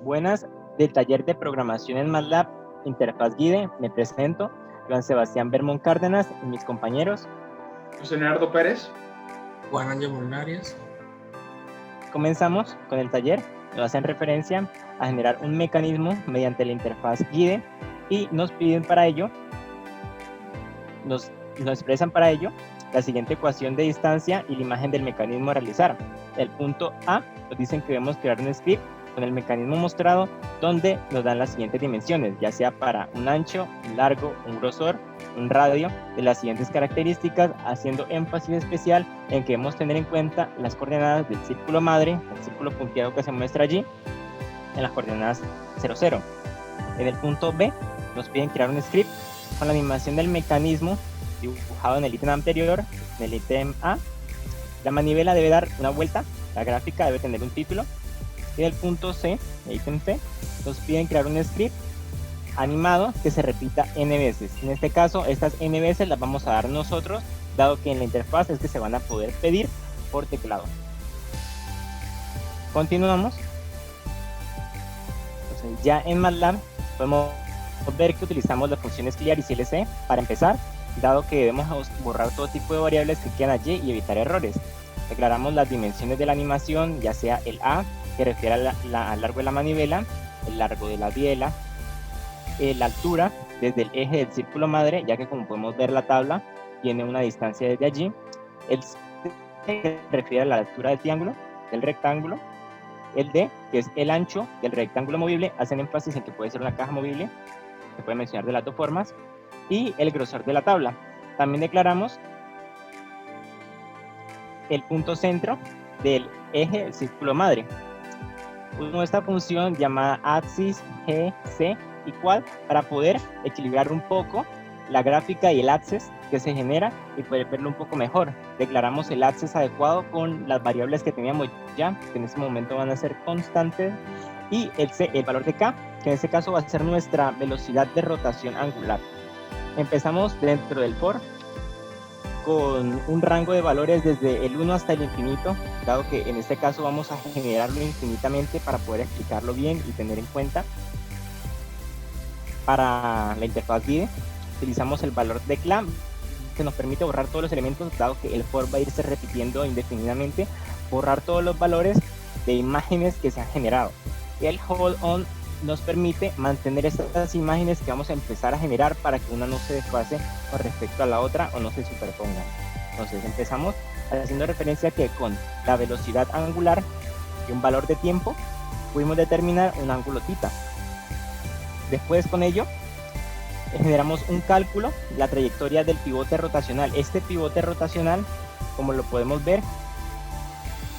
Buenas, del taller de programación en MATLAB, Interfaz Guide, me presento, Joan Sebastián Bermón Cárdenas y mis compañeros. José Leonardo Pérez. Juan Ángel Molnarias. Comenzamos con el taller, nos hacen referencia a generar un mecanismo mediante la interfaz Guide y nos piden para ello, nos expresan para ello la siguiente ecuación de distancia y la imagen del mecanismo a realizar. El punto A nos dicen que debemos crear un script con el mecanismo mostrado donde nos dan las siguientes dimensiones, ya sea para un ancho, un largo, un grosor, un radio, de las siguientes características, haciendo énfasis especial en que debemos tener en cuenta las coordenadas del círculo madre, el círculo punteado que se muestra allí, en las coordenadas 0, 0. En el punto B nos piden crear un script con la animación del mecanismo dibujado en el ítem anterior, en el ítem A. La manivela debe dar una vuelta, la gráfica debe tener un título. Y en el punto C, el ítem C, nos piden crear un script animado que se repita n veces. En este caso, estas n veces las vamos a dar nosotros, dado que en la interfaz es que se van a poder pedir por teclado. Continuamos. Entonces, ya en MATLAB podemos ver que utilizamos las funciones clear y clc para empezar, dado que debemos borrar todo tipo de variables que quedan allí y evitar errores. Declaramos las dimensiones de la animación, ya sea el A, que refiere al largo de la manivela, el largo de la biela, la altura desde el eje del círculo madre, ya que como podemos ver la tabla tiene una distancia desde allí, el C, que refiere a la altura del triángulo, del rectángulo, el D, que es el ancho del rectángulo movible, hacen énfasis en que puede ser una caja movible, se puede mencionar de las dos formas, y el grosor de la tabla. También declaramos el punto centro del eje del círculo madre. Usamos esta función llamada axis gc igual para poder equilibrar un poco la gráfica y el axis que se genera y poder verlo un poco mejor. Declaramos el axis adecuado con las variables que teníamos ya, que en este momento van a ser constantes, y el valor de k, que en este caso va a ser nuestra velocidad de rotación angular. Empezamos dentro del for con un rango de valores desde el 1 hasta el infinito, dado que en este caso vamos a generarlo infinitamente para poder explicarlo bien y tener en cuenta. Para la interfaz guide utilizamos el valor de clam, que nos permite borrar todos los elementos, dado que el for va a irse repitiendo indefinidamente, borrar todos los valores de imágenes que se han generado. Y el hold on nos permite mantener estas imágenes que vamos a empezar a generar para que una no se desfase con respecto a la otra o no se superpongan. Entonces empezamos haciendo referencia que con la velocidad angular y un valor de tiempo pudimos determinar un ángulo θ. Después con ello generamos un cálculo, la trayectoria del pivote rotacional. Este pivote rotacional, como lo podemos ver,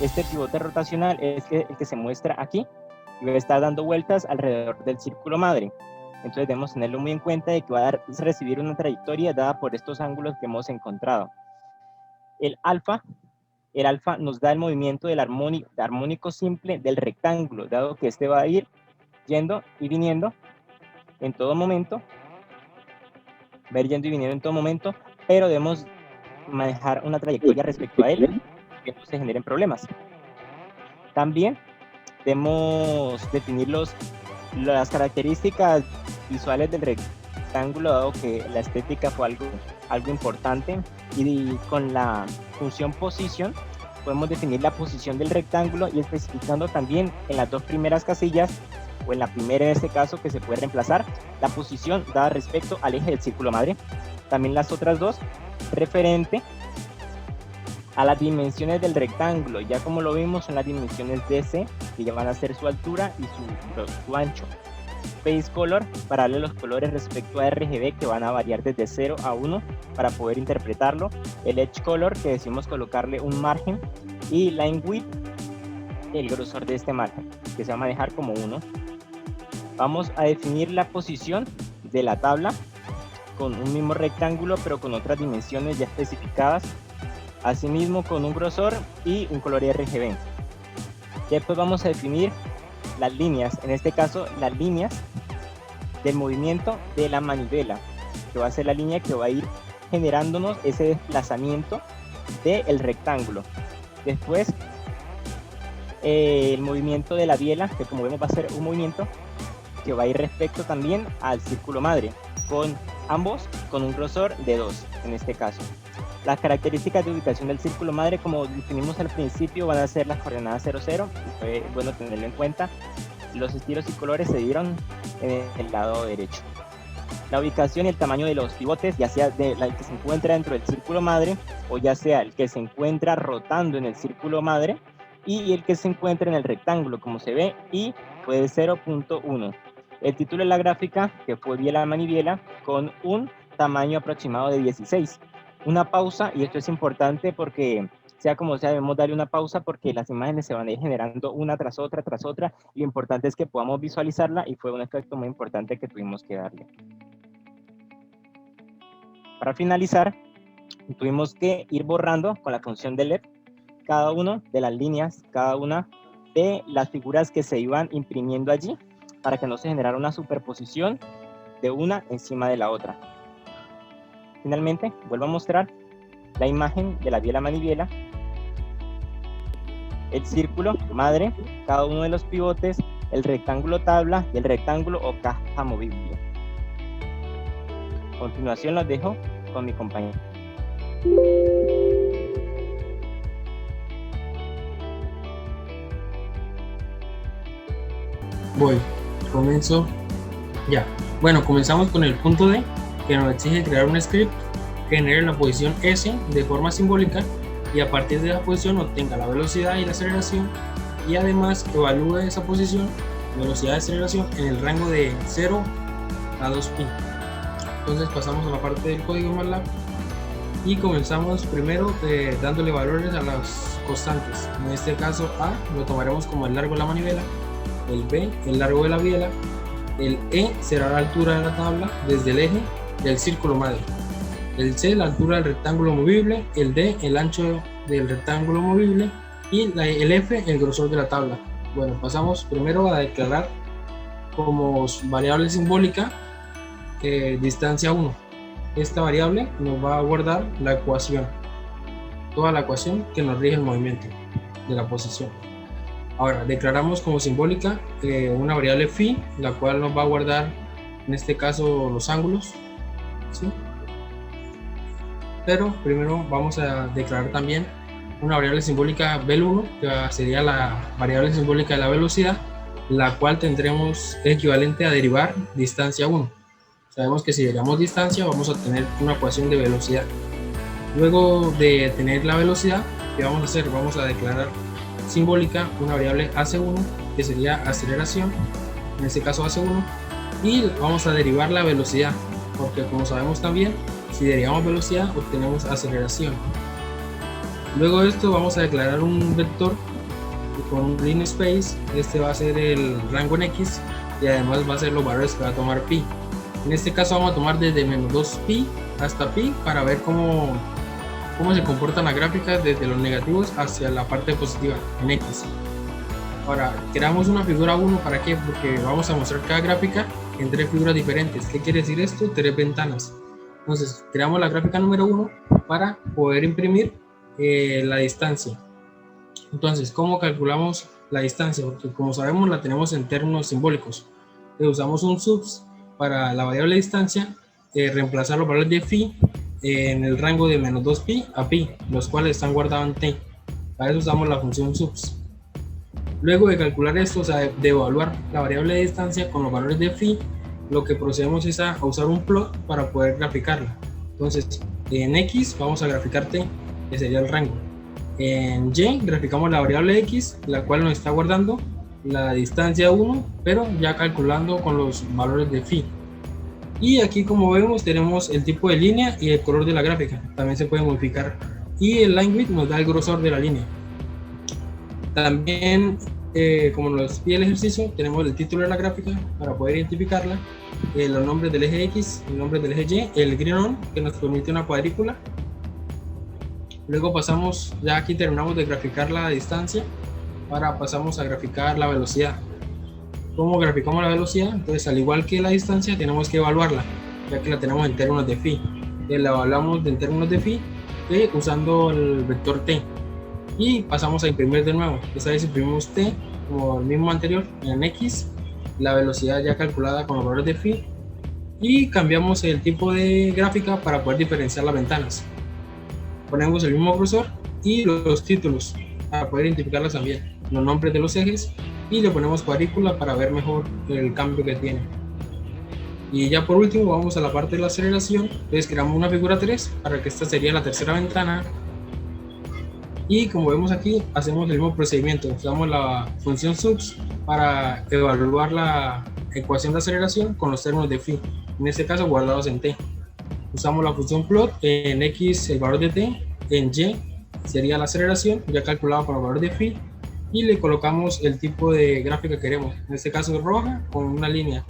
este pivote rotacional es el que se muestra aquí y va a estar dando vueltas alrededor del círculo madre. Entonces debemos tenerlo muy en cuenta de que va a recibir una trayectoria dada por estos ángulos que hemos encontrado. El alfa nos da el movimiento del armónico simple del rectángulo, dado que este va a ir yendo y viniendo en todo momento, pero debemos manejar una trayectoria respecto a él, que no se generen problemas. También debemos definir las características visuales del rectángulo, dado que la estética fue algo importante, y con la función position podemos definir la posición del rectángulo y especificando también en las dos primeras casillas, o en la primera en este caso que se puede reemplazar, la posición dada respecto al eje del círculo madre. También las otras dos referente a las dimensiones del rectángulo, ya como lo vimos son las dimensiones DC, que ya van a ser su altura y su ancho. Face color para darle los colores respecto a RGB, que van a variar desde 0 a 1 para poder interpretarlo. El edge color, que decimos colocarle un margen, y line width, el grosor de este margen, que se va a manejar como 1. Vamos a definir la posición de la tabla con un mismo rectángulo, pero con otras dimensiones ya especificadas, asimismo con un grosor y un color RGB. Después vamos a definir las líneas, en este caso las líneas del movimiento de la manivela, que va a ser la línea que va a ir generándonos ese desplazamiento del rectángulo. Después el movimiento de la biela, que como vemos va a ser un movimiento que va a ir respecto también al círculo madre, con ambos con un grosor de 2 en este caso. Las características de ubicación del círculo madre, como definimos al principio, van a ser las coordenadas 0, 0, y fue bueno tenerlo en cuenta. Los estilos y colores se dieron en el lado derecho. La ubicación y el tamaño de los pivotes, ya sea el que se encuentra dentro del círculo madre, o ya sea el que se encuentra rotando en el círculo madre, y el que se encuentra en el rectángulo, como se ve, y fue de 0.1. El título de la gráfica, que fue biela manibiela, con un tamaño aproximado de 16. Una pausa, y esto es importante porque sea como sea, debemos darle una pausa porque las imágenes se van a ir generando una tras otra, y lo importante es que podamos visualizarla, y fue un efecto muy importante que tuvimos que darle. Para finalizar, tuvimos que ir borrando con la función de LED cada una de las líneas, cada una de las figuras que se iban imprimiendo allí, para que no se generara una superposición de una encima de la otra. Finalmente, vuelvo a mostrar la imagen de la biela manibiela, el círculo madre, cada uno de los pivotes, el rectángulo tabla y el rectángulo o caja movible. A continuación los dejo con mi compañero. Voy, comienzo ya. Bueno, comenzamos con el punto D, que nos exige crear un script que genere la posición S de forma simbólica y a partir de esa posición obtenga la velocidad y la aceleración, y además evalúe esa posición, velocidad y aceleración en el rango de 0 a 2pi. Entonces pasamos a la parte del código MATLAB y comenzamos primero dándole valores a las constantes. En este caso A lo tomaremos como el largo de la manivela, el B el largo de la biela, el E será la altura de la tabla desde el eje del círculo madre, el C la altura del rectángulo movible, el D el ancho del rectángulo movible y el F el grosor de la tabla. Bueno, pasamos primero a declarar como variable simbólica distancia 1. Esta variable nos va a guardar la ecuación, toda la ecuación que nos rige el movimiento de la posición. Ahora declaramos como simbólica una variable phi, la cual nos va a guardar en este caso los ángulos, ¿sí? Pero primero vamos a declarar también una variable simbólica vel1, que sería la variable simbólica de la velocidad, la cual tendremos equivalente a derivar distancia 1. Sabemos que si derivamos distancia vamos a tener una ecuación de velocidad. Luego de tener la velocidad, ¿qué vamos a hacer? Vamos a declarar simbólica una variable AC1, que sería aceleración, en este caso AC1, y vamos a derivar la velocidad, porque como sabemos también, si derivamos velocidad obtenemos aceleración. Luego de esto vamos a declarar un vector con un line space. Este va a ser el rango en X y además va a ser los valores que va a tomar pi. En este caso vamos a tomar desde menos 2pi hasta pi para ver cómo se comportan las gráficas desde los negativos hacia la parte positiva en X. Ahora creamos una figura 1, ¿para qué? Porque vamos a mostrar cada gráfica en 3 figuras diferentes. ¿Qué quiere decir esto? 3 ventanas. Entonces creamos la gráfica número 1 para poder imprimir la distancia. Entonces, ¿cómo calculamos la distancia? Porque como sabemos la tenemos en términos simbólicos. Usamos un subs para la variable distancia, reemplazar los valores de phi en el rango de menos 2pi a pi, los cuales están guardados en t. Para eso usamos la función subs. Luego de calcular esto, o sea, de evaluar la variable de distancia con los valores de phi, lo que procedemos es a usar un plot para poder graficarla. Entonces, en X vamos a graficar t, que sería el rango. En Y graficamos la variable X, la cual nos está guardando la distancia 1, pero ya calculando con los valores de phi. Y aquí, como vemos, tenemos el tipo de línea y el color de la gráfica. También se puede modificar. Y el line width nos da el grosor de la línea. También, como nos pide el ejercicio, tenemos el título de la gráfica para poder identificarla, los nombres del eje X, el nombre del eje Y, el green on, que nos permite una cuadrícula. Luego pasamos, ya aquí terminamos de graficar la distancia, ahora pasamos a graficar la velocidad. ¿Cómo graficamos la velocidad? Entonces, al igual que la distancia, tenemos que evaluarla, ya que la tenemos en términos de phi. La evaluamos en términos de phi usando el vector t. y pasamos a imprimir de nuevo. Esta vez imprimimos t como el mismo anterior en x, la velocidad ya calculada con los valores de phi, y cambiamos el tipo de gráfica para poder diferenciar las ventanas. Ponemos el mismo grosor y los títulos para poder identificarlas también, los nombres de los ejes, y le ponemos cuadrícula para ver mejor el cambio que tiene. Y ya por último vamos a la parte de la aceleración. Entonces creamos una figura 3 para que esta sería la tercera ventana, y como vemos aquí hacemos el mismo procedimiento. Usamos la función subs para evaluar la ecuación de aceleración con los términos de phi, en este caso guardados en t. Usamos la función plot, en x el valor de t, en y sería la aceleración ya calculado con el valor de phi, y le colocamos el tipo de gráfica que queremos, en este caso roja con una línea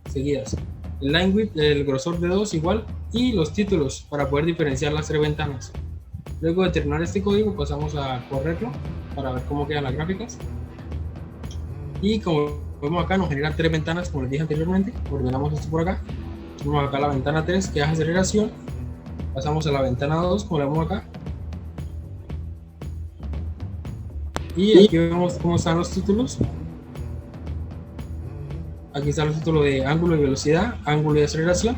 seguidas, el line width, el grosor de 2 igual, y los títulos para poder diferenciar las tres ventanas. Luego de terminar este código pasamos a correrlo para ver cómo quedan las gráficas, y como vemos acá nos generan tres ventanas como les dije anteriormente. Ordenamos esto por acá, tenemos acá la ventana 3 que es aceleración, pasamos a la ventana 2 como la vemos acá, y aquí vemos cómo están los títulos. Aquí están los títulos de ángulo y velocidad, ángulo y aceleración.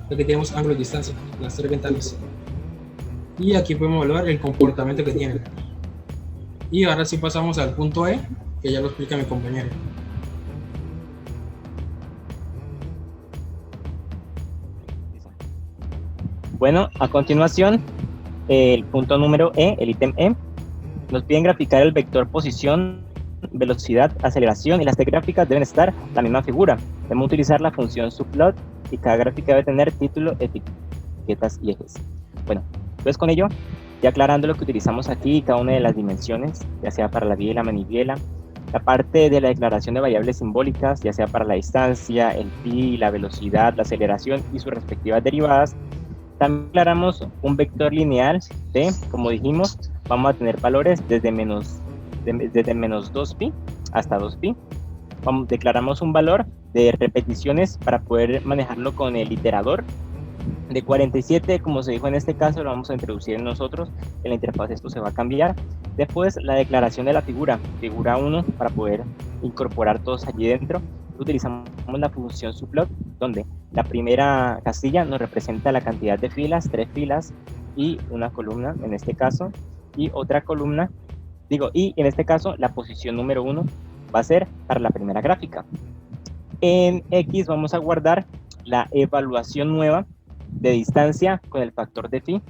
Aquí tenemos ángulo y distancia, las tres ventanas. Y aquí podemos evaluar el comportamiento que tienen. Y ahora sí pasamos al punto E, que ya lo explica mi compañero. Bueno, a continuación, el punto número E, el ítem E, nos piden graficar el vector posición, velocidad, aceleración, y las tres gráficas deben estar en la misma figura. Debemos utilizar la función subplot y cada gráfica debe tener título, etiquetas y ejes. Bueno, entonces con ello, ya aclarando lo que utilizamos aquí, cada una de las dimensiones, ya sea para la biela, manibiela, la parte de la declaración de variables simbólicas, ya sea para la distancia, el pi, la velocidad, la aceleración y sus respectivas derivadas. También declaramos un vector lineal de, como dijimos, vamos a tener valores desde menos 2pi hasta 2pi. Declaramos un valor de repeticiones para poder manejarlo con el iterador. De 47, como se dijo en este caso, lo vamos a introducir nosotros. En la interfaz esto se va a cambiar. Después la declaración de la figura 1, para poder incorporar todos allí dentro. Utilizamos la función subplot, donde la primera casilla nos representa la cantidad de filas, 3 filas y una columna en este caso, y otra columna, y en este caso la posición número 1 va a ser para la primera gráfica. En X vamos a guardar la evaluación nueva de distancia con el factor de phi,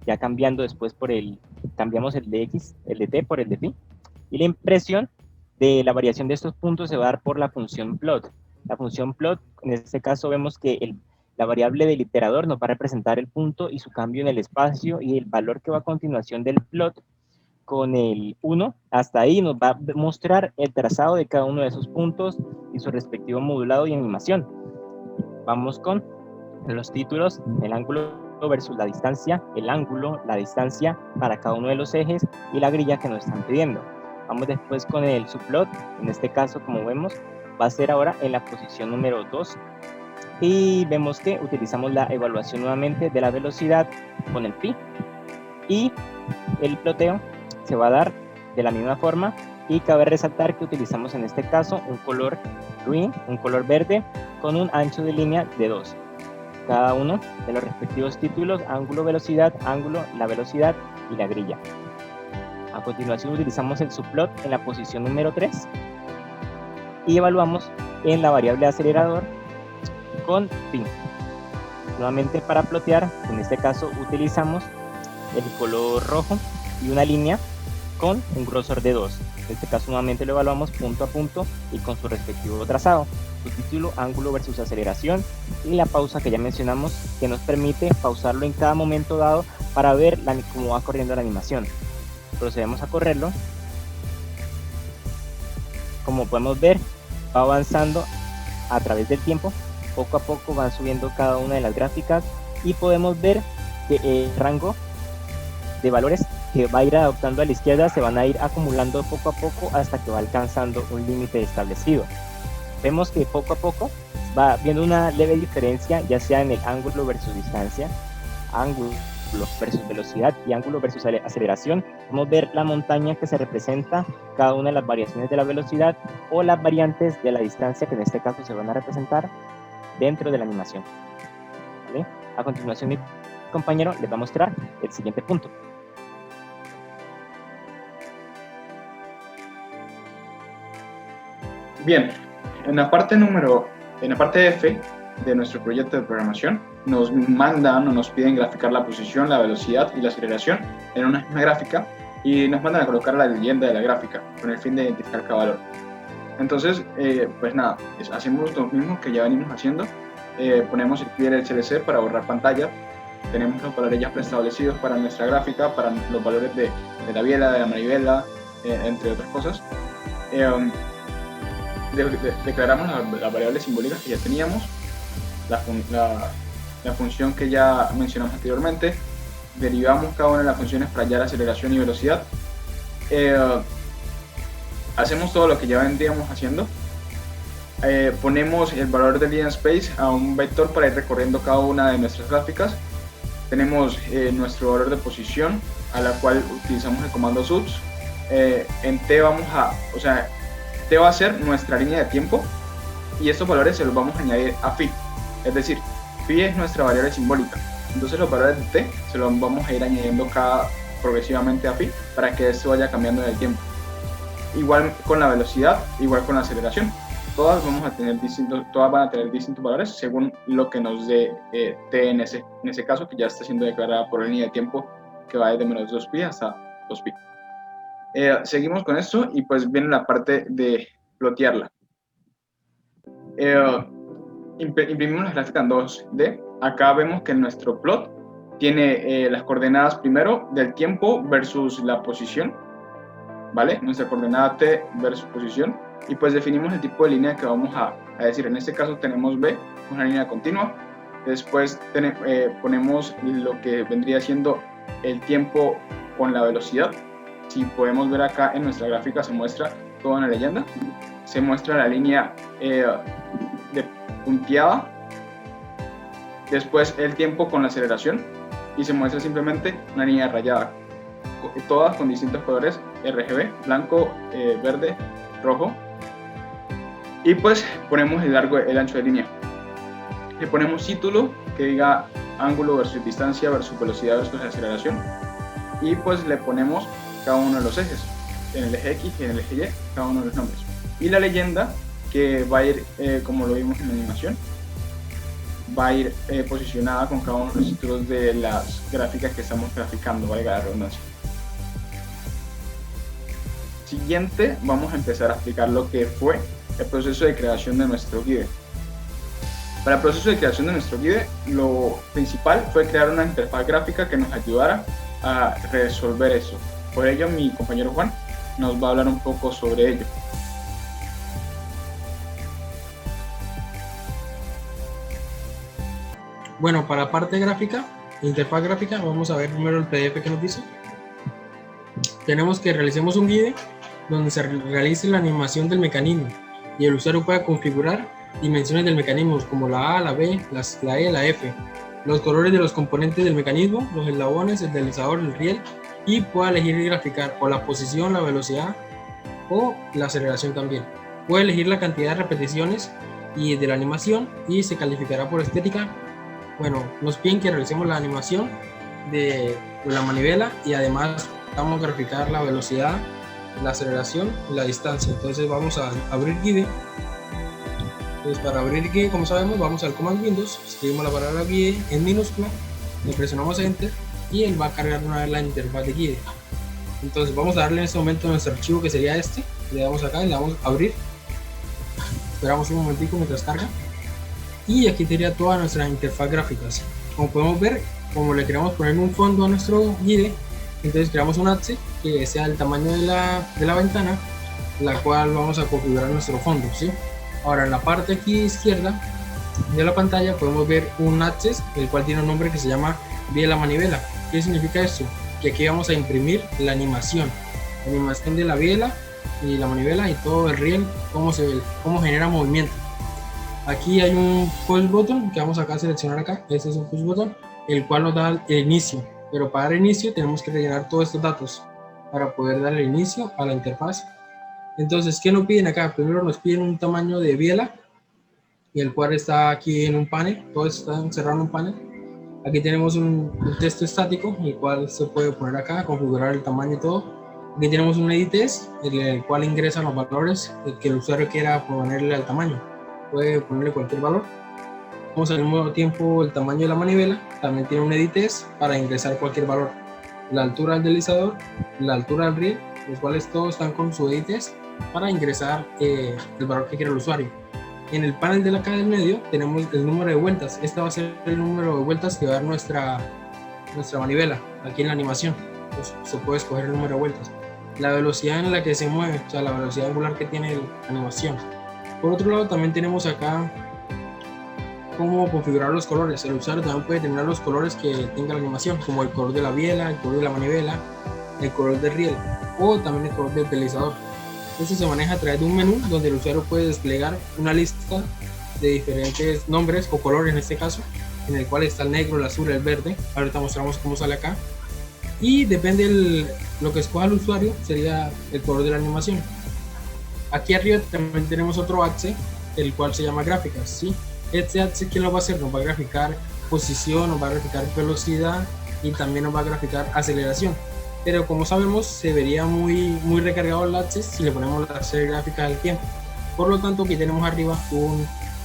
ya cambiando después cambiamos el de X, el de T por el de phi, y la impresión de la variación de estos puntos se va a dar por la función plot. La función plot, en este caso vemos que la variable del iterador nos va a representar el punto y su cambio en el espacio, y el valor que va a continuación del plot con el 1 hasta ahí nos va a mostrar el trazado de cada uno de esos puntos y su respectivo modulado y animación. Vamos con los títulos, el ángulo versus la distancia, el ángulo, la distancia para cada uno de los ejes y la grilla que nos están pidiendo. Vamos después con el subplot, en este caso como vemos va a ser ahora en la posición número 2, y vemos que utilizamos la evaluación nuevamente de la velocidad con el pi, y el ploteo se va a dar de la misma forma, y cabe resaltar que utilizamos en este caso un color green, un color verde con un ancho de línea de 2. Cada uno de los respectivos títulos, ángulo, velocidad, ángulo, la velocidad y la grilla. A continuación utilizamos el subplot en la posición número 3 y evaluamos en la variable acelerador con phi. Nuevamente para plotear, en este caso utilizamos el color rojo y una línea con un grosor de 2. En este caso nuevamente lo evaluamos punto a punto y con su respectivo trazado. Su título, ángulo versus aceleración, y la pausa que ya mencionamos, que nos permite pausarlo en cada momento dado para ver cómo va corriendo la animación. Procedemos a correrlo. Como podemos ver, va avanzando a través del tiempo. Poco a poco van subiendo cada una de las gráficas y podemos ver que el rango de valores que va a ir adoptando a la izquierda se van a ir acumulando poco a poco hasta que va alcanzando un límite establecido. Vemos que poco a poco va viendo una leve diferencia, ya sea en el ángulo versus distancia, ángulo ángulo versus velocidad y ángulo versus aceleración, podemos ver la montaña que se representa cada una de las variaciones de la velocidad o las variantes de la distancia que en este caso se van a representar dentro de la animación. ¿Vale? A continuación, mi compañero les va a mostrar el siguiente punto. Bien, en la parte F de nuestro proyecto de programación, nos mandan o nos piden graficar la posición, la velocidad y la aceleración en una misma gráfica y nos mandan a colocar la leyenda de la gráfica con el fin de identificar cada valor. Entonces, pues nada, hacemos lo mismo que ya venimos haciendo. Ponemos el clear CLC para borrar pantalla. Tenemos los valores ya preestablecidos para nuestra gráfica, para los valores de la biela, de la manivela, entre otras cosas. Declaramos las variables simbólicas que ya teníamos, la función que ya mencionamos anteriormente, derivamos cada una de las funciones para hallar aceleración y velocidad. Hacemos todo lo que ya vendríamos haciendo. Ponemos el valor del linspace a un vector para ir recorriendo cada una de nuestras gráficas. Tenemos nuestro valor de posición, a la cual utilizamos el comando subs. En T T va a ser nuestra línea de tiempo y estos valores se los vamos a añadir a phi. Es decir, phi es nuestra variable simbólica. Entonces los valores de T se los vamos a ir añadiendo progresivamente a phi para que esto vaya cambiando en el tiempo. Igual con la velocidad, igual con la aceleración. Todas van a tener distintos valores según lo que nos dé T en ese caso, que ya está siendo declarada por la línea de tiempo que va desde menos 2pi hasta 2pi. Seguimos con esto y pues viene la parte de plotearla. Imprimimos la gráfica en 2D. Acá vemos que nuestro plot tiene las coordenadas primero del tiempo versus la posición, ¿vale? Nuestra coordenada T versus posición, y pues definimos el tipo de línea que vamos a decir. En este caso tenemos B, una línea continua. Después ponemos lo que vendría siendo el tiempo con la velocidad. Si podemos ver acá en nuestra gráfica se muestra todo en la leyenda. Se muestra la línea de punteada. Después el tiempo con la aceleración. Y se muestra simplemente una línea rayada. Todas con distintos colores RGB, blanco, verde, rojo. Y pues ponemos el ancho de línea. Le ponemos título que diga ángulo versus distancia versus velocidad versus aceleración. Y pues le ponemos cada uno de los ejes, en el eje X y en el eje Y, cada uno de los nombres. Y la leyenda que va a ir, como lo vimos en la animación, va a ir posicionada con cada uno de los títulos de las gráficas que estamos graficando, valga la redundancia. Siguiente, vamos a empezar a explicar lo que fue el proceso de creación de nuestro guide. Para el proceso de creación de nuestro guide, lo principal fue crear una interfaz gráfica que nos ayudara a resolver eso. Por ello, mi compañero Juan nos va a hablar un poco sobre ello. Bueno, para la parte gráfica, interfaz gráfica, vamos a ver primero el PDF que nos dice. Tenemos que realicemos un guide donde se realice la animación del mecanismo y el usuario pueda configurar dimensiones del mecanismo como la A, la B, la E, la F, los colores de los componentes del mecanismo, los eslabones, el deslizador, el riel, y pueda elegir y graficar o la posición, la velocidad o la aceleración también. Puede elegir la cantidad de repeticiones y de la animación y se calificará por estética. Bueno, nos piden que realicemos la animación de la manivela y además vamos a graficar la velocidad, la aceleración y la distancia. Entonces vamos a abrir guide. Entonces para abrir guide, como sabemos, vamos al Command Windows, escribimos la palabra guide en minúscula, le presionamos Enter y él va a cargar una vez la interfaz de guide. Entonces vamos a darle en este momento nuestro archivo que sería este, le damos acá y le damos a abrir. Esperamos un momentico mientras carga y aquí sería toda nuestra interfaz gráfica. Como podemos ver, como le queremos poner un fondo a nuestro guide, entonces creamos un axis que sea el tamaño de la ventana, la cual vamos a configurar nuestro fondo, ¿sí? Ahora en la parte aquí izquierda de la pantalla podemos ver un axis, el cual tiene un nombre que se llama biela manivela. ¿Qué significa esto? Que aquí vamos a imprimir la animación de la biela y la manivela y todo el riel, cómo genera movimiento. Aquí hay un push button que vamos acá a seleccionar acá. Este es un push button, el cual nos da el inicio. Pero para dar inicio tenemos que rellenar todos estos datos para poder darle inicio a la interfaz. Entonces, ¿qué nos piden acá? Primero nos piden un tamaño de biela, y el cual está aquí en un panel, todo está encerrado en un panel. Aquí tenemos un texto estático, el cual se puede poner acá, configurar el tamaño y todo. Aquí tenemos un edit test, en el cual ingresan los valores que el usuario quiera ponerle al tamaño. Puede ponerle cualquier valor. Vamos al mismo tiempo el tamaño de la manivela, también tiene un edit test para ingresar cualquier valor. La altura del deslizador, la altura del riel, los cuales todos están con su edit test para ingresar el valor que quiera el usuario. En el panel de acá del medio tenemos el número de vueltas. Este va a ser el número de vueltas que va a dar nuestra manivela aquí en la animación. Pues se puede escoger el número de vueltas. La velocidad en la que se mueve, o sea, la velocidad angular que tiene la animación. Por otro lado, también tenemos acá cómo configurar los colores. El usuario también puede determinar los colores que tenga la animación, como el color de la biela, el color de la manivela, el color del riel o también el color del deslizador. Esto se maneja a través de un menú donde el usuario puede desplegar una lista de diferentes nombres o colores en este caso, en el cual está el negro, el azul, el verde. Ahorita mostramos cómo sale acá. Y depende lo que escoja el usuario, sería el color de la animación. Aquí arriba también tenemos otro axis, el cual se llama gráficas, ¿sí? Este axis, ¿qué lo va a hacer? Nos va a graficar posición, nos va a graficar velocidad y también nos va a graficar aceleración. Pero como sabemos, se vería muy recargado el axis si le ponemos la serie gráfica del tiempo. Por lo tanto, aquí tenemos arriba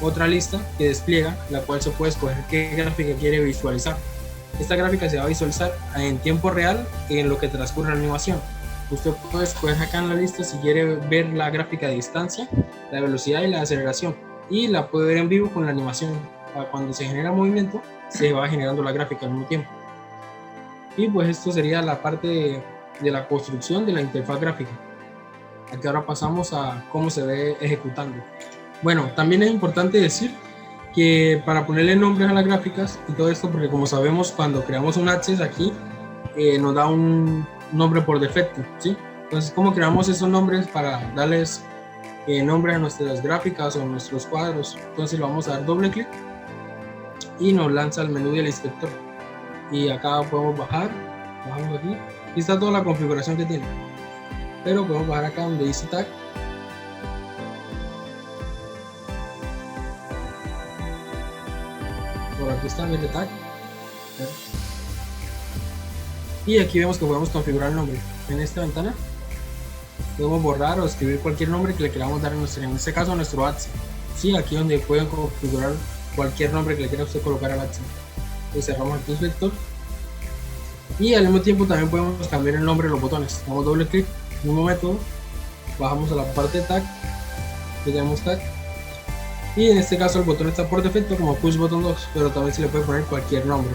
otra lista que despliega, la cual se puede escoger qué gráfica quiere visualizar. Esta gráfica se va a visualizar en tiempo real en lo que transcurre la animación. Usted puede escoger acá en la lista si quiere ver la gráfica de distancia, la velocidad y la aceleración. Y la puede ver en vivo con la animación. Cuando se genera movimiento, se va generando la gráfica al mismo tiempo. Y pues esto sería la parte de la construcción de la interfaz gráfica. Aquí ahora pasamos a cómo se ve ejecutando. Bueno, también es importante decir que para ponerle nombres a las gráficas y todo esto, porque como sabemos, cuando creamos un access aquí, nos da un nombre por defecto, ¿sí? Entonces, ¿cómo creamos esos nombres para darles nombre a nuestras gráficas o nuestros cuadros? Entonces, le vamos a dar doble clic y nos lanza el menú del inspector. Y acá podemos bajamos aquí y está toda la configuración que tiene, pero podemos bajar acá donde dice tag, por aquí está el tag, y aquí vemos que podemos configurar el nombre. En esta ventana podemos borrar o escribir cualquier nombre que le queramos dar en este caso a nuestro ads. Sí, aquí donde pueden configurar cualquier nombre que le quiera usted colocar al ads. Cerramos aquí el inspector y al mismo tiempo también podemos cambiar el nombre de los botones. Damos doble clic, mismo método, bajamos a la parte de tag, le damos tag y en este caso el botón está por defecto como push button 2, pero también se le puede poner cualquier nombre.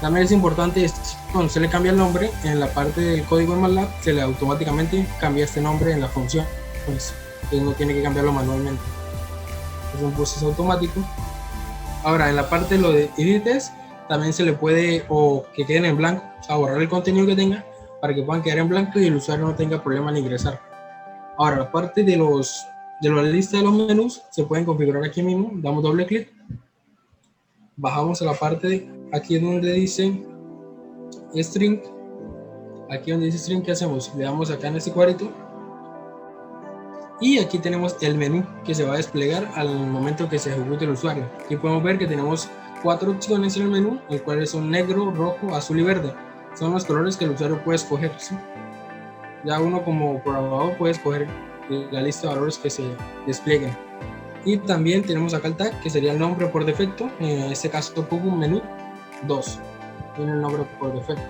También es importante, cuando se le cambia el nombre en la parte del código de MATLAB, se le automáticamente cambia este nombre en la función, pues no tiene que cambiarlo manualmente, es un proceso automático. Ahora, en la parte de lo de edits, también se le puede, o que queden en blanco, o sea, borrar el contenido que tenga para que puedan quedar en blanco y el usuario no tenga problema en ingresar. Ahora, la parte de la lista de los menús se pueden configurar aquí mismo. Damos doble clic, bajamos a la parte aquí donde dice string. Aquí donde dice string, ¿qué hacemos? Le damos acá en este cuadrito y aquí tenemos el menú que se va a desplegar al momento que se ejecute el usuario. Aquí podemos ver que tenemos 4 opciones en el menú, el cual son negro, rojo, azul y verde. Son los colores que el usuario puede escoger, ¿sí? Ya uno como programador puede escoger la lista de valores que se desplieguen. Y también tenemos acá el tag, que sería el nombre por defecto. En este caso pongo un menú 2, tiene el nombre por defecto.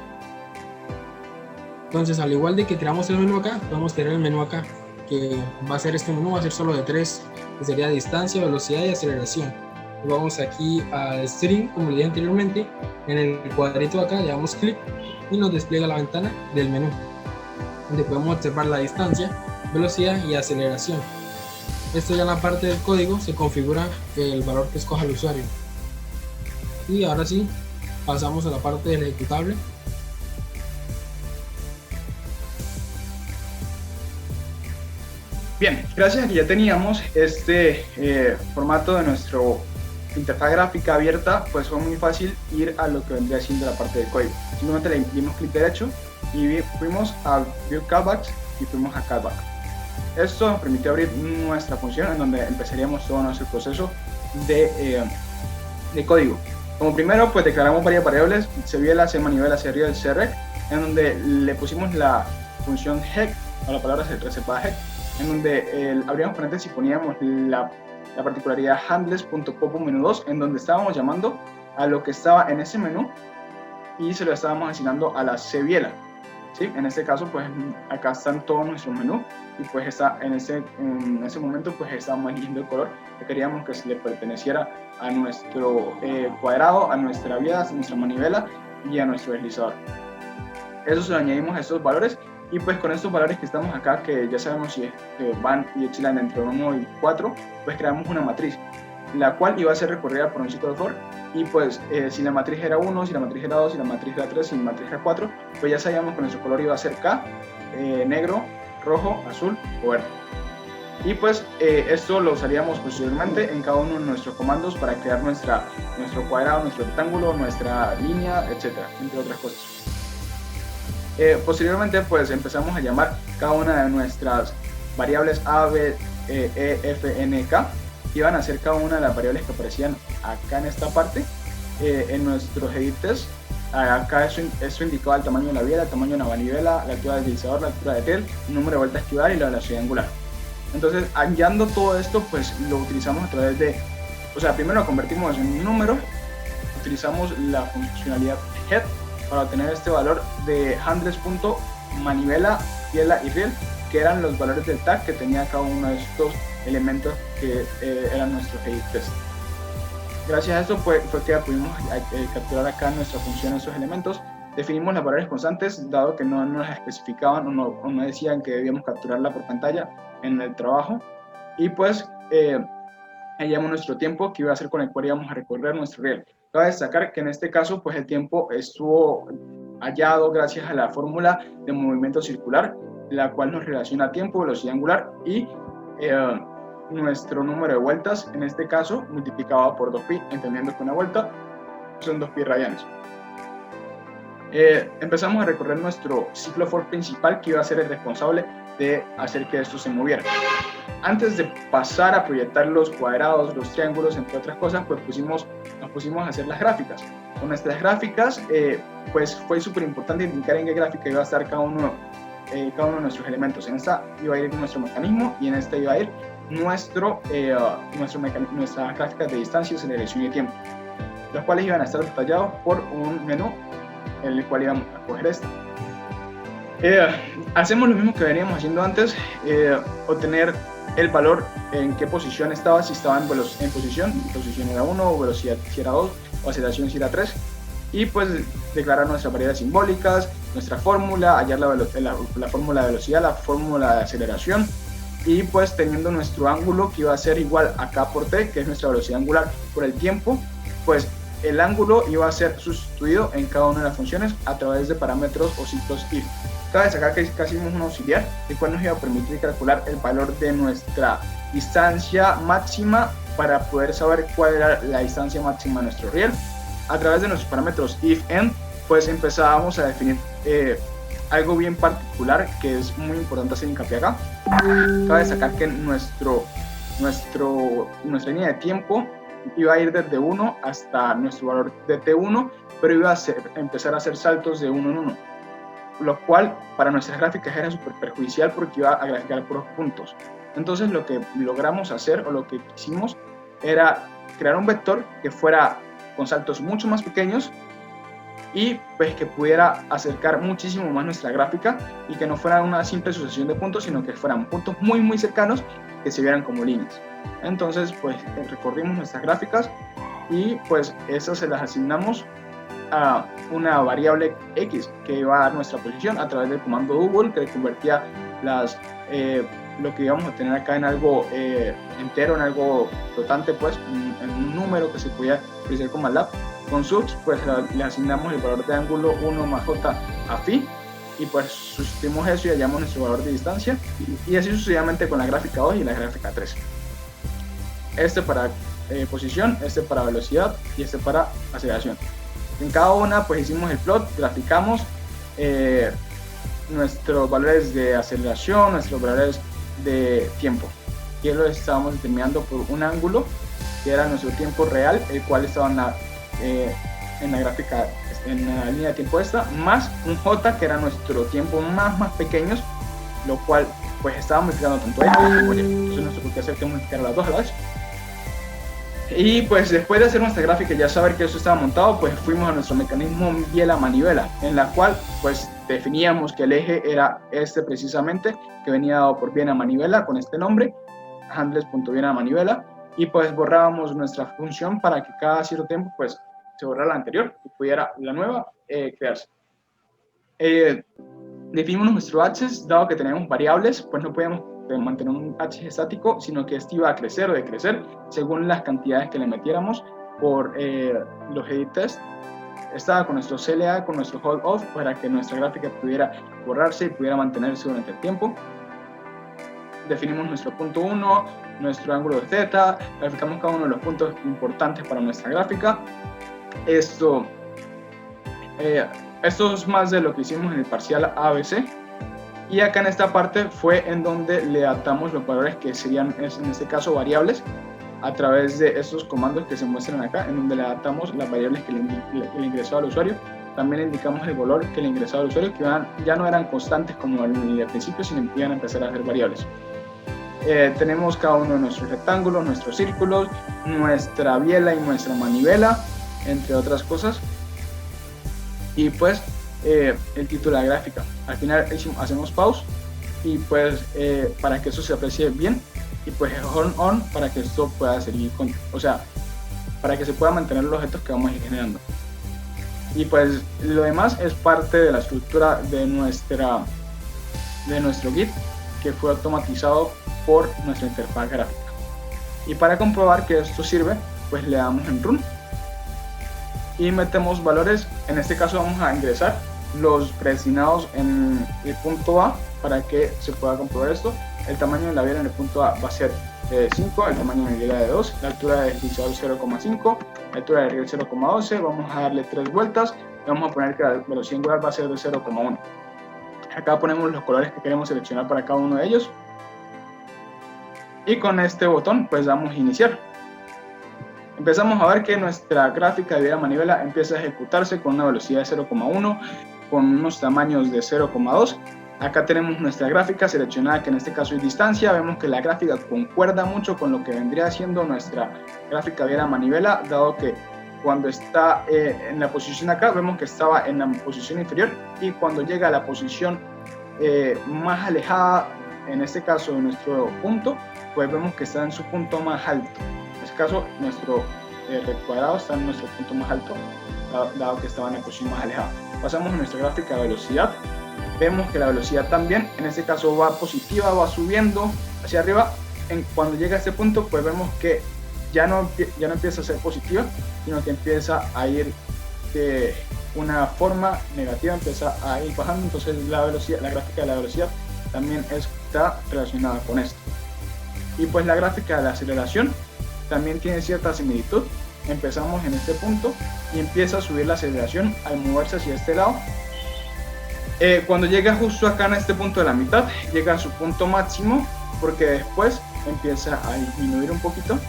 Entonces, al igual de que creamos el menú acá, podemos crear el menú acá, que va a ser este menú, va a ser solo de 3, que sería distancia, velocidad y aceleración. Y vamos aquí al string, como le dije anteriormente, en el cuadrito de acá le damos clic y nos despliega la ventana del menú, donde podemos observar la distancia, velocidad y aceleración. Esto ya en la parte del código se configura el valor que escoja el usuario. Y ahora sí, pasamos a la parte del ejecutable. Bien, gracias a que ya teníamos este formato de nuestro interfaz gráfica abierta, pues fue muy fácil ir a lo que vendría siendo la parte del código. Simplemente le dimos clic derecho y fuimos a View Callbacks y fuimos a Callback. Esto nos permitió abrir nuestra función en donde empezaríamos todo nuestro proceso de código. Como primero, pues declaramos varias variables, cbiela, cmanivela, cReal, crec, en donde le pusimos la función hex, o la palabra reservada hex, en donde abríamos paréntesis y poníamos la particularidad handles.pop-menú2, en donde estábamos llamando a lo que estaba en ese menú y se lo estábamos asignando a la cbiela. ¿Sí? En este caso, pues acá están todos nuestros menús y pues en ese momento pues estábamos eligiendo el color que queríamos que se le perteneciera a nuestro cuadrado, a nuestra vía, a nuestra manivela y a nuestro deslizador. Eso se lo añadimos a estos valores y pues con estos valores que estamos acá, que ya sabemos si van y oscilan entre 1 y 4, pues creamos una matriz, la cual iba a ser recorrida por un ciclo de for. Y pues si la matriz era 1, si la matriz era 2, si la matriz era 3, si la matriz era 4, pues ya sabíamos que nuestro color iba a ser K, negro, rojo, azul o verde. Y pues esto lo usaríamos posteriormente en cada uno de nuestros comandos para crear nuestro cuadrado, nuestro rectángulo, nuestra línea, etcétera, entre otras cosas. Posteriormente pues empezamos a llamar cada una de nuestras variables A, B, E, F, N, K, que iban a ser cada una de las variables que aparecían acá en esta parte, en nuestros edit test. Acá eso indicaba el tamaño de la vía, el tamaño de la manivela, la altura del deslizador, la altura de tel, el número de vueltas que iba a dar y la velocidad angular. Entonces, hallando todo esto, pues lo utilizamos a través de, primero lo convertimos en un número, utilizamos la funcionalidad head para obtener este valor de handles.manivela, biela y rel, que eran los valores del tag que tenía cada uno de estos elementos que eran nuestros edit test. Gracias a esto fue que pudimos capturar acá en nuestra función esos elementos. Definimos las variables constantes, dado que no nos especificaban o no decían que debíamos capturarla por pantalla en el trabajo. Y pues hallamos nuestro tiempo, que iba a ser con el cual íbamos a recorrer nuestro rel. Cabe destacar que en este caso pues el tiempo estuvo hallado gracias a la fórmula de movimiento circular, la cual nos relaciona tiempo, velocidad angular y nuestro número de vueltas, en este caso multiplicado por 2pi, entendiendo que una vuelta son 2pi radianes. Empezamos a recorrer nuestro ciclo for principal, que iba a ser el responsable de hacer que esto se moviera. Antes de pasar a proyectar los cuadrados, los triángulos, entre otras cosas, pues nos pusimos a hacer las gráficas. Con nuestras gráficas, pues fue súper importante indicar en qué gráfica iba a estar cada uno de nuestros elementos. En esta iba a ir nuestro mecanismo y en esta iba a ir nuestras gráficas de distancia, aceleración y tiempo, los cuales iban a estar detallados por un menú en el cual íbamos a coger esta. Hacemos lo mismo que veníamos haciendo antes, obtener el valor en qué posición estaba, si estaba en posición era 1, velocidad si era 2 o aceleración si era 3, y pues declarar nuestras variables simbólicas, nuestra fórmula, hallar la fórmula de velocidad, la fórmula de aceleración, y pues teniendo nuestro ángulo que iba a ser igual a K por T, que es nuestra velocidad angular por el tiempo, pues el ángulo iba a ser sustituido en cada una de las funciones a través de parámetros o ciclos if. Cabe destacar que casi hicimos un auxiliar, el cual nos iba a permitir calcular el valor de nuestra distancia máxima para poder saber cuál era la distancia máxima de nuestro riel. A través de nuestros parámetros if end, pues empezábamos a definir algo bien particular que es muy importante hacer hincapié acá. Cabe destacar que nuestra línea de tiempo iba a ir desde 1 hasta nuestro valor de T1, pero iba a empezar a hacer saltos de 1 en 1, lo cual para nuestras gráficas era súper perjudicial porque iba a graficar por puntos. Entonces lo que logramos hacer, o lo que hicimos, era crear un vector que fuera con saltos mucho más pequeños y pues que pudiera acercar muchísimo más nuestra gráfica y que no fuera una simple sucesión de puntos, sino que fueran puntos muy muy cercanos que se vieran como líneas. Entonces pues recorrimos nuestras gráficas y pues esas se las asignamos a una variable X que iba a dar nuestra posición a través del comando double, que convertía lo que íbamos a tener acá en algo entero, en algo flotante, pues en un número que se podía utilizar con MATLAB. Con subs pues le asignamos el valor de ángulo 1 más j a phi y pues sustituimos eso y hallamos nuestro valor de distancia, y así sucesivamente con la gráfica 2 y la gráfica 3. Para posición, este para velocidad y este para aceleración. En cada una pues hicimos el plot, graficamos nuestros valores de aceleración, nuestros valores de tiempo, que lo estábamos determinando por un ángulo que era nuestro tiempo real, el cual estaba en la gráfica, en la línea de tiempo esta, más un J que era nuestro tiempo más pequeños, lo cual pues estaba multiplicando tanto esta como esta. Entonces nuestro por qué hacer que multiplicar las dos a la vez. Y pues después de hacer nuestra gráfica y ya saber que eso estaba montado, pues fuimos a nuestro mecanismo biela-manivela, en la cual pues definíamos que el eje era este precisamente, que venía dado por biela-manivela con este nombre, handles.biela-manivela, y pues borrábamos nuestra función para que cada cierto tiempo pues se borrara la anterior y pudiera la nueva crearse. Definimos nuestro axis, dado que tenemos variables, pues no podíamos mantener un axis estático, sino que este iba a crecer o decrecer según las cantidades que le metiéramos por los edit test. Estaba con nuestro CLA, con nuestro hold off, para que nuestra gráfica pudiera borrarse y pudiera mantenerse durante el tiempo. Definimos nuestro punto 1, nuestro ángulo de θ, graficamos cada uno de los puntos importantes para nuestra gráfica. Esto es más de lo que hicimos en el parcial ABC. Y acá en esta parte fue en donde le atamos los valores que serían, en este caso, variables, a través de estos comandos que se muestran acá, en donde le adaptamos las variables que le ingresó al usuario. También le indicamos el valor que le ingresaba al usuario, que ya no eran constantes como al principio, sino que iban a empezar a ser variables. Tenemos cada uno de nuestros rectángulos, nuestros círculos, nuestra biela y nuestra manivela, entre otras cosas. Y pues el título de la gráfica. Al final hacemos pause y pues para que eso se aprecie bien, y pues on para que esto pueda seguir para que se pueda mantener los objetos que vamos a ir generando. Y pues lo demás es parte de la estructura de nuestro Git, que fue automatizado por nuestra interfaz gráfica. Y para comprobar que esto sirve, pues le damos en run y metemos valores. En este caso vamos a ingresar los predestinados en el punto A para que se pueda comprobar esto. El tamaño de la biela en el punto A va a ser 5, el tamaño de la biela de 2, la altura del deslizador 0,5, la altura del riel 0,12, vamos a darle 3 vueltas y vamos a poner que la velocidad angular va a ser de 0,1. Acá ponemos los colores que queremos seleccionar para cada uno de ellos y con este botón pues damos iniciar. Empezamos a ver que nuestra gráfica de biela-manivela empieza a ejecutarse con una velocidad de 0,1, con unos tamaños de 0,2. Acá tenemos nuestra gráfica seleccionada, que en este caso es distancia. Vemos que la gráfica concuerda mucho con lo que vendría siendo nuestra gráfica biela-manivela, dado que cuando está en la posición acá, vemos que estaba en la posición inferior, y cuando llega a la posición más alejada, en este caso de nuestro punto, pues vemos que está en su punto más alto. En este caso, nuestro cuadrado está en nuestro punto más alto, dado que estaba en la posición más alejada. Pasamos a nuestra gráfica de velocidad. Vemos que la velocidad también, en este caso, va positiva, va subiendo hacia arriba. Cuando llega a este punto, pues vemos que ya no empieza a ser positiva, sino que empieza a ir de una forma negativa, empieza a ir bajando. Entonces la gráfica de la velocidad también está relacionada con esto. Y pues la gráfica de la aceleración también tiene cierta similitud. Empezamos en este punto y empieza a subir la aceleración al moverse hacia este lado. Cuando llega justo acá en este punto de la mitad, llega a su punto máximo, porque después empieza a disminuir un poquito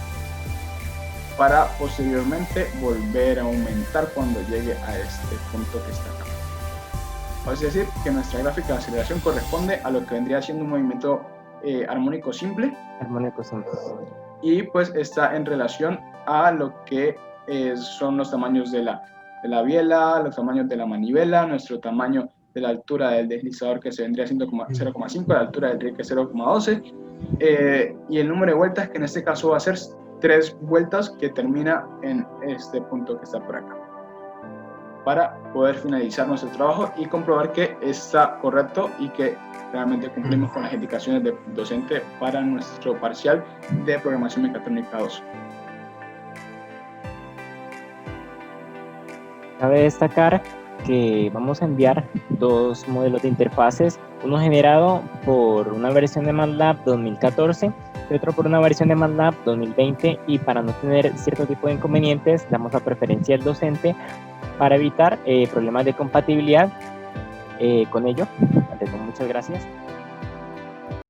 para posteriormente volver a aumentar cuando llegue a este punto que está acá. Es decir, que nuestra gráfica de aceleración corresponde a lo que vendría siendo un movimiento armónico simple. Y pues está en relación a lo que son los tamaños de la biela, los tamaños de la manivela, nuestro tamaño de la altura del deslizador, que se vendría siendo 0,5, la altura del riel, que es 0,12, y el número de vueltas, que en este caso va a ser 3 vueltas, que termina en este punto que está por acá, para poder finalizar nuestro trabajo y comprobar que está correcto y que realmente cumplimos con las indicaciones del docente para nuestro parcial de programación mecatrónica 2. Cabe destacar que vamos a enviar 2 modelos de interfaces, uno generado por una versión de MATLAB 2014 y otro por una variación de MATLAB 2020, y para no tener cierto tipo de inconvenientes damos la preferencia al docente para evitar problemas de compatibilidad con ello. Muchas gracias.